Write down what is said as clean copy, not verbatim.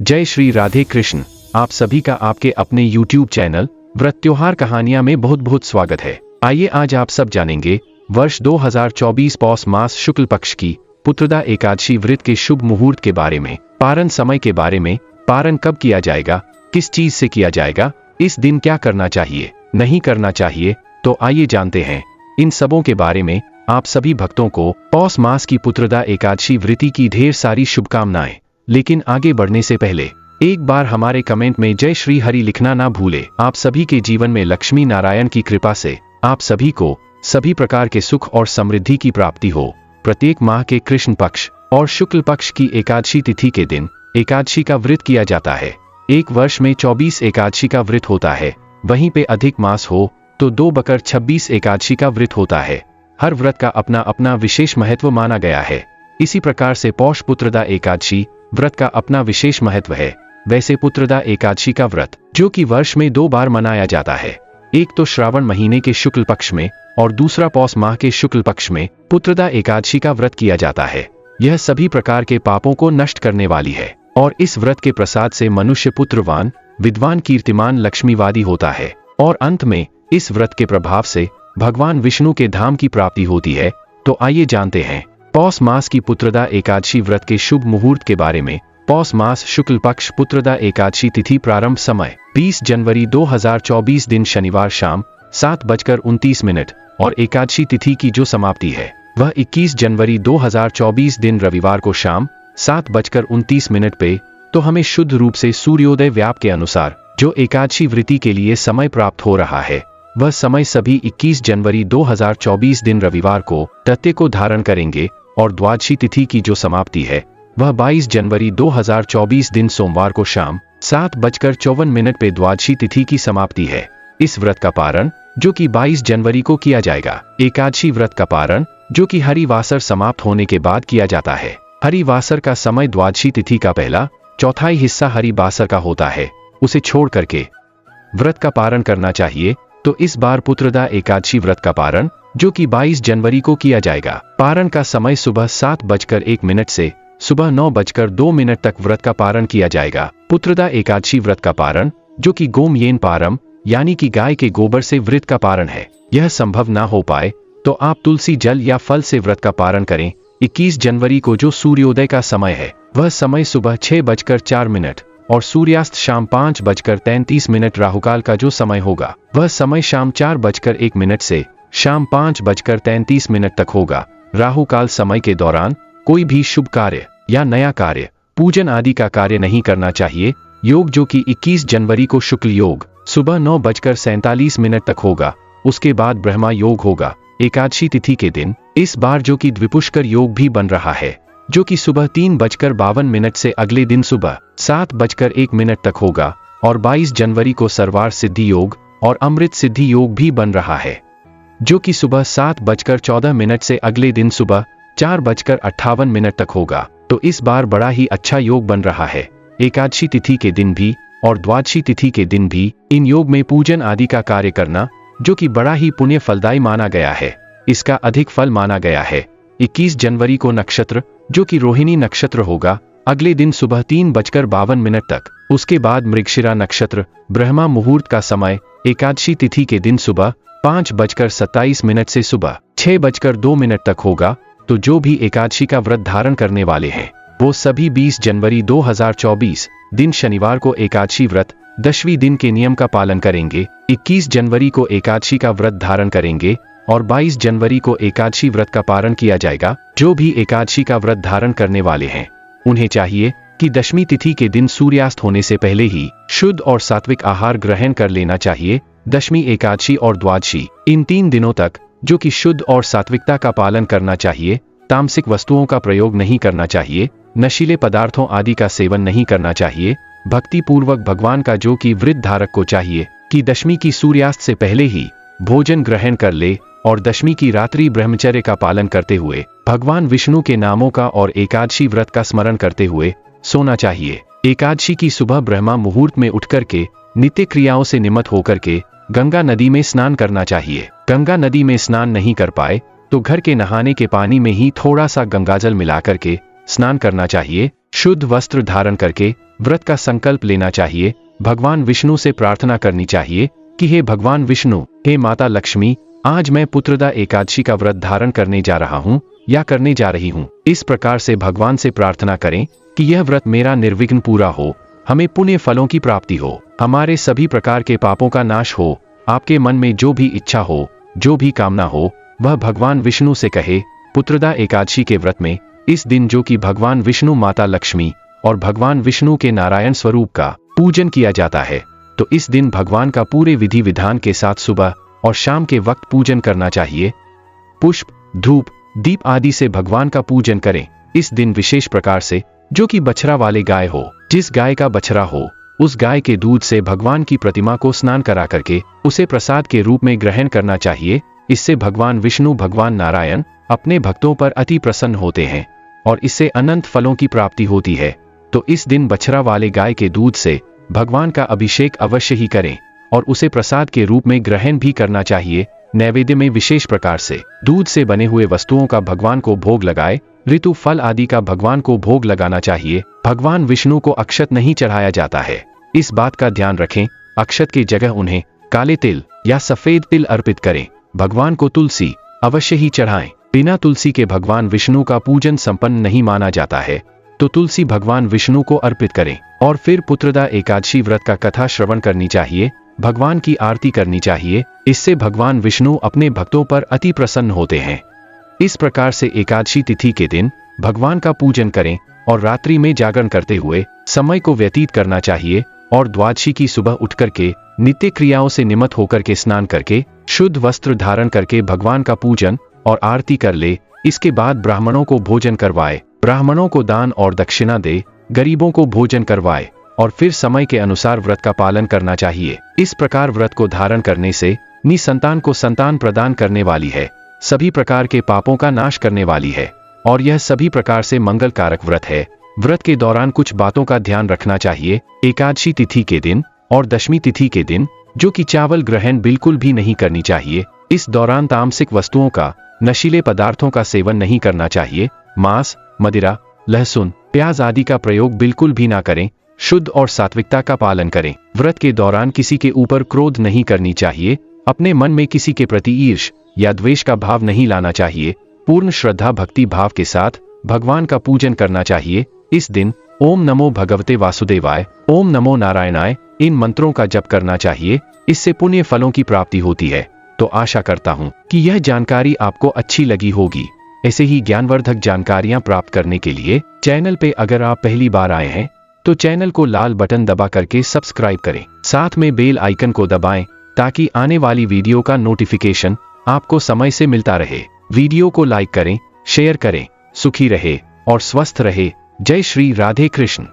जय श्री राधे कृष्ण। आप सभी का आपके अपने YouTube चैनल व्रत त्योहार कहानियां में बहुत बहुत स्वागत है। आइए आज आप सब जानेंगे वर्ष 2024 पौष मास शुक्ल पक्ष की पुत्रदा एकादशी व्रत के शुभ मुहूर्त के बारे में, पारण समय के बारे में, पारण कब किया जाएगा, किस चीज से किया जाएगा, इस दिन क्या करना चाहिए, नहीं करना चाहिए। तो आइए जानते हैं इन सबों के बारे में। आप सभी भक्तों को पौष मास की पुत्रदा एकादशी व्रत की ढेर सारी शुभकामनाएं। लेकिन आगे बढ़ने से पहले एक बार हमारे कमेंट में जय श्री हरि लिखना ना भूले। आप सभी के जीवन में लक्ष्मी नारायण की कृपा से आप सभी को सभी प्रकार के सुख और समृद्धि की प्राप्ति हो। प्रत्येक माह के कृष्ण पक्ष और शुक्ल पक्ष की एकादशी तिथि के दिन एकादशी का व्रत किया जाता है। एक वर्ष में 24 एकादशी का व्रत होता है, वहीं पे अधिक मास हो तो 2/26 एकादशी का व्रत होता है। हर व्रत का अपना अपना विशेष महत्व माना गया है। इसी प्रकार से पौष पुत्रदा एकादशी व्रत का अपना विशेष महत्व है। वैसे पुत्रदा एकादशी का व्रत जो कि वर्ष में 2 बार मनाया जाता है, एक तो श्रावण महीने के शुक्ल पक्ष में और दूसरा पौष माह के शुक्ल पक्ष में पुत्रदा एकादशी का व्रत किया जाता है। यह सभी प्रकार के पापों को नष्ट करने वाली है और इस व्रत के प्रसाद से मनुष्य पुत्रवान, विद्वान, कीर्तिमान, लक्ष्मीवादी होता है और अंत में इस व्रत के प्रभाव से भगवान विष्णु के धाम की प्राप्ति होती है। तो आइए जानते हैं पौष मास की पुत्रदा एकादशी व्रत के शुभ मुहूर्त के बारे में। पौष मास शुक्ल पक्ष पुत्रदा एकादशी तिथि प्रारंभ समय 20 जनवरी 2024 दिन शनिवार शाम 7:29 और एकादशी तिथि की जो समाप्ति है वह 21 जनवरी 2024 दिन रविवार को शाम 7:29 पे। तो हमें शुद्ध रूप से सूर्योदय व्याप के अनुसार जो एकादशी व्रती के लिए समय प्राप्त हो रहा है वह समय सभी 21 जनवरी 2024 दिन रविवार को तथ्य को धारण करेंगे और द्वादशी तिथि की जो समाप्ति है वह 22 जनवरी 2024 दिन सोमवार को शाम 7:54 पे द्वादशी तिथि की समाप्ति है। इस व्रत का पारण जो कि 22 जनवरी को किया जाएगा। एकादशी व्रत का पारण जो कि हरिवासर समाप्त होने के बाद किया जाता है। हरिवासर का समय द्वादशी तिथि का पहला चौथाई हिस्सा हरिवासर का होता है, उसे छोड़ करके व्रत का पारण करना चाहिए। तो इस बार पुत्रदा एकादशी व्रत का पारण जो कि 22 जनवरी को किया जाएगा। पारण का समय सुबह 7:01 से सुबह 9:02 तक व्रत का पारण किया जाएगा। पुत्रदा एकादशी व्रत का पारण जो कि गोमयेन पारम यानी कि गाय के गोबर से व्रत का पारण है। यह संभव ना हो पाए तो आप तुलसी जल या फल से व्रत का पारण करें। 21 जनवरी को जो सूर्योदय का समय है वह समय सुबह 6:04 और सूर्यास्त शाम 5:33 राहुकाल का जो समय होगा वह समय शाम 4:01 से शाम 5:33 तक होगा। राहुकाल समय के दौरान कोई भी शुभ कार्य या नया कार्य, पूजन आदि का कार्य नहीं करना चाहिए। योग जो कि 21 जनवरी को शुक्ल योग सुबह 9:47 तक होगा। उसके बाद ब्रह्मा योग होगा। एकादशी तिथि के दिन इस बार जो कि द्विपुष्कर योग भी बन रहा है जो कि सुबह 3:52 से अगले दिन सुबह 7:01 तक होगा। और 22 जनवरी को सर्वार सिद्धि योग और अमृत सिद्धि योग भी बन रहा है जो कि सुबह 7:14 से अगले दिन सुबह 4:58 तक होगा। तो इस बार बड़ा ही अच्छा योग बन रहा है। एकादशी तिथि के दिन भी और द्वादशी तिथि के दिन भी इन योग में पूजन आदि का कार्य करना जो कि बड़ा ही पुण्य फलदायी माना गया है। इसका अधिक फल माना गया है। 21 जनवरी को नक्षत्र जो कि रोहिणी नक्षत्र होगा अगले दिन सुबह 3:52 तक। उसके बाद मृगशिरा नक्षत्र ब्रह्मा मुहूर्त का समय एकादशी तिथि के दिन सुबह 5:27 से सुबह 6:02 तक होगा। तो जो भी एकादशी का व्रत धारण करने वाले हैं वो सभी 20 जनवरी 2024 दिन शनिवार को एकादशी व्रत 10वीं दिन के नियम का पालन करेंगे। 21 जनवरी को एकादशी का व्रत धारण करेंगे और 22 जनवरी को एकादशी व्रत का पारण किया जाएगा। जो भी एकादशी का व्रत धारण करने वाले हैं उन्हें चाहिए कि 10वीं तिथि के दिन सूर्यास्त होने से पहले ही शुद्ध और सात्विक आहार ग्रहण कर लेना चाहिए। 10वीं एकादशी और द्वादशी इन 3 दिनों तक जो कि शुद्ध और सात्विकता का पालन करना चाहिए। तामसिक वस्तुओं का प्रयोग नहीं करना चाहिए। नशीले पदार्थों आदि का सेवन नहीं करना चाहिए। भक्ति पूर्वक भगवान का जो कि व्रत धारक को चाहिए कि 10वीं की सूर्यास्त से पहले ही भोजन ग्रहण कर ले और 10वीं की रात्रि ब्रह्मचर्य का पालन करते हुए भगवान विष्णु के नामों का और एकादशी व्रत का स्मरण करते हुए सोना चाहिए। एकादशी की सुबह ब्रह्मा मुहूर्त में उठ करके नित्य क्रियाओं से निमित्त होकर के गंगा नदी में स्नान करना चाहिए। गंगा नदी में स्नान नहीं कर पाए तो घर के नहाने के पानी में ही थोड़ा सा गंगाजल मिला करके स्नान करना चाहिए, शुद्ध वस्त्र धारण करके व्रत का संकल्प लेना चाहिए, भगवान विष्णु से प्रार्थना करनी चाहिए कि हे भगवान विष्णु, हे माता लक्ष्मी, आज मैं पुत्रदा एकादशी का व्रत धारण करने जा रहा हूँ या करने जा रही हूँ। इस प्रकार से भगवान से प्रार्थना करें कि यह व्रत मेरा निर्विघ्न पूरा हो, हमें पुण्य फलों की प्राप्ति हो, हमारे सभी प्रकार के पापों का नाश हो। आपके मन में जो भी इच्छा हो, जो भी कामना हो, वह भगवान विष्णु से कहे। पुत्रदा एकादशी के व्रत में इस दिन जो कि भगवान विष्णु, माता लक्ष्मी और भगवान विष्णु के नारायण स्वरूप का पूजन किया जाता है, तो इस दिन भगवान का पूरे विधि विधान के साथ सुबह और शाम के वक्त पूजन करना चाहिए। पुष्प, धूप, दीप आदि से भगवान का पूजन करें। इस दिन विशेष प्रकार से जो कि बछड़ा वाले गाय हो, जिस गाय का बछड़ा हो, उस गाय के दूध से भगवान की प्रतिमा को स्नान करा करके उसे प्रसाद के रूप में ग्रहण करना चाहिए। इससे भगवान विष्णु, भगवान नारायण अपने भक्तों पर अति प्रसन्न होते हैं और इससे अनंत फलों की प्राप्ति होती है। तो इस दिन बछड़ा वाले गाय के दूध से भगवान का अभिषेक अवश्य ही करें और उसे प्रसाद के रूप में ग्रहण भी करना चाहिए। नैवेद्य में विशेष प्रकार से दूध से बने हुए वस्तुओं का भगवान को भोग लगाए, ऋतु फल आदि का भगवान को भोग लगाना चाहिए। भगवान विष्णु को अक्षत नहीं चढ़ाया जाता है, इस बात का ध्यान रखें। अक्षत की जगह उन्हें काले तिल या सफेद तिल अर्पित करें। भगवान को तुलसी अवश्य ही चढ़ाएं। बिना तुलसी के भगवान विष्णु का पूजन संपन्न नहीं माना जाता है, तो तुलसी भगवान विष्णु को अर्पित करें और फिर पुत्रदा एकादशी व्रत का कथा श्रवण करनी चाहिए, भगवान की आरती करनी चाहिए। इससे भगवान विष्णु अपने भक्तों पर अति प्रसन्न होते हैं। इस प्रकार से एकादशी तिथि के दिन भगवान का पूजन करें और रात्रि में जागरण करते हुए समय को व्यतीत करना चाहिए और द्वादशी की सुबह उठ करके नित्य क्रियाओं से निमित्त होकर के स्नान करके शुद्ध वस्त्र धारण करके भगवान का पूजन और आरती कर ले। इसके बाद ब्राह्मणों को भोजन करवाए, ब्राह्मणों को दान और दक्षिणा दे, गरीबों को भोजन करवाए और फिर समय के अनुसार व्रत का पालन करना चाहिए। इस प्रकार व्रत को धारण करने से निसंतान को संतान प्रदान करने वाली है, सभी प्रकार के पापों का नाश करने वाली है और यह सभी प्रकार से मंगल कारक व्रत है। व्रत के दौरान कुछ बातों का ध्यान रखना चाहिए। एकादशी तिथि के दिन और दशमी तिथि के दिन जो कि चावल ग्रहण बिल्कुल भी नहीं करनी चाहिए। इस दौरान तामसिक वस्तुओं का, नशीले पदार्थों का सेवन नहीं करना चाहिए। मांस, मदिरा, लहसुन, प्याज आदि का प्रयोग बिल्कुल भी ना करें। शुद्ध और सात्विकता का पालन करें। व्रत के दौरान किसी के ऊपर क्रोध नहीं करनी चाहिए। अपने मन में किसी के प्रति ईर्ष्या या द्वेष का भाव नहीं लाना चाहिए। पूर्ण श्रद्धा भक्ति भाव के साथ भगवान का पूजन करना चाहिए। इस दिन ओम नमो भगवते वासुदेवाय, ओम नमो नारायणाय इन मंत्रों का जप करना चाहिए। इससे पुण्य फलों की प्राप्ति होती है। तो आशा करता हूँ कि यह जानकारी आपको अच्छी लगी होगी। ऐसे ही ज्ञानवर्धक जानकारियां प्राप्त करने के लिए चैनल पे अगर आप पहली बार आए हैं तो चैनल को लाल बटन दबा करके सब्सक्राइब करें, साथ में बेल आइकन को दबाएं ताकि आने वाली वीडियो का नोटिफिकेशन आपको समय से मिलता रहे। वीडियो को लाइक करें, शेयर करें। सुखी रहे और स्वस्थ रहे। जय श्री राधे कृष्ण।